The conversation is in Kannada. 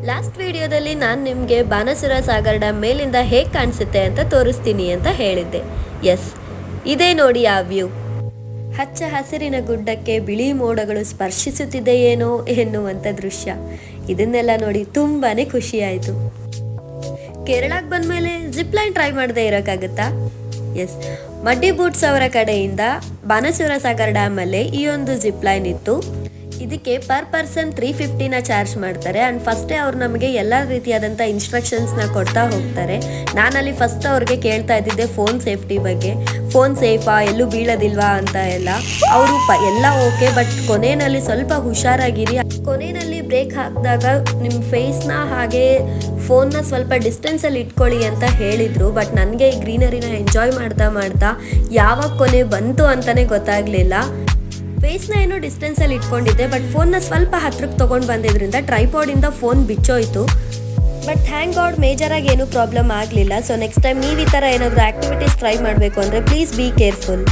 ಲಾಸ್ಟ್ ವಿಡಿಯೋದಲ್ಲಿ ನಾನು ನಿಮಗೆ ಬಾಣಾಸುರ ಸಾಗರ್ ಡ್ಯಾಮ್ ಮೇಲಿಂದ ಹೇಗೆ ಕಾಣಿಸುತ್ತೆ ಅಂತ ತೋರಿಸ್ತೀನಿ ಅಂತ ಹೇಳಿದ್ದೆ. ಎಸ್, ಇದೇ ನೋಡಿ ಆ ವ್ಯೂ. ಹಚ್ಚ ಹಸಿರಿನ ಗುಡ್ಡಕ್ಕೆ ಬಿಳಿ ಮೋಡಗಳು ಸ್ಪರ್ಶಿಸುತ್ತಿದೆಯೇನೋ ಎನ್ನುವಂಥ ದೃಶ್ಯ. ಇದನ್ನೆಲ್ಲ ನೋಡಿ ತುಂಬಾ ಖುಷಿ ಆಯಿತು. ಕೇರಳಕ್ಕೆ ಬಂದಮೇಲೆ ಜಿಪ್ ಲೈನ್ ಟ್ರೈ ಮಾಡದೆ ಇರೋಕ್ಕಾಗುತ್ತಾ? ಎಸ್, ಮಡ್ಡಿ ಬೂಟ್ಸ್ ಅವರ ಕಡೆಯಿಂದ ಬಾಣಾಸುರ ಸಾಗರ್ ಡ್ಯಾಮಲ್ಲಿ ಈ ಒಂದು ಜಿಪ್ ಲೈನ್ ಇತ್ತು. ಇದಕ್ಕೆ ಪರ್ ಪರ್ಸನ್ 350ನ ಚಾರ್ಜ್ ಮಾಡ್ತಾರೆ. ಆ್ಯಂಡ್ ಫಸ್ಟೇ ಅವ್ರು ನಮಗೆ ಎಲ್ಲ ರೀತಿಯಾದಂಥ ಇನ್ಸ್ಟ್ರಕ್ಷನ್ಸ್ನ ಕೊಡ್ತಾ ಹೋಗ್ತಾರೆ. ನಾನಲ್ಲಿ ಫಸ್ಟ್ ಅವ್ರಿಗೆ ಕೇಳ್ತಾ ಇದ್ದಿದ್ದೆ ಫೋನ್ ಸೇಫ್ಟಿ ಬಗ್ಗೆ. ಫೋನ್ ಸೇಫಾ, ಎಲ್ಲೂ ಬೀಳೋದಿಲ್ವಾ ಅಂತ ಎಲ್ಲ. ಅವರು ಎಲ್ಲ ಓಕೆ, ಬಟ್ ಕೊನೆಯಲ್ಲಿ ಸ್ವಲ್ಪ ಹುಷಾರಾಗಿರಿ. ಕೊನೆಯಲ್ಲಿ ಬ್ರೇಕ್ ಹಾಕಿದಾಗ ನಿಮ್ಮ ಫೇಸ್ನ ಹಾಗೆ ಫೋನ್ನ ಸ್ವಲ್ಪ ಡಿಸ್ಟೆನ್ಸಲ್ಲಿ ಇಟ್ಕೊಳ್ಳಿ ಅಂತ ಹೇಳಿದರು. ಬಟ್ ನನಗೆ ಈ ಗ್ರೀನರಿನ ಎಂಜಾಯ್ ಮಾಡ್ತಾ ಯಾವಾಗ ಕೊನೆ ಬಂತು ಅಂತಲೇ ಗೊತ್ತಾಗಲಿಲ್ಲ. ಫೇಸ್ನ ಏನೋ ಡಿಸ್ಟೆನ್ಸಲ್ಲಿ ಇಟ್ಕೊಂಡಿದ್ದೆ, ಬಟ್ ಫೋನ್ನ ಸ್ವಲ್ಪ ಹತ್ರಕ್ಕೆ ತೊಗೊಂಡು ಬಂದಿದ್ದರಿಂದ ಟ್ರೈಪಾಡಿಂದ ಫೋನ್ ಬಿಚ್ಚೋಯ್ತು. ಬಟ್ ಥ್ಯಾಂಕ್ ಗಾಡ್ ಮೇಜರಾಗಿ ಏನೂ ಪ್ರಾಬ್ಲಮ್ ಆಗಲಿಲ್ಲ. ಸೊ ನೆಕ್ಸ್ಟ್ ಟೈಮ್ ನೀವು ಈ ಥರ ಏನಾದರೂ ಆ್ಯಕ್ಟಿವಿಟೀಸ್ ಟ್ರೈ ಮಾಡಬೇಕು ಅಂದರೆ ಪ್ಲೀಸ್ ಬಿ ಕೇರ್ಫುಲ್.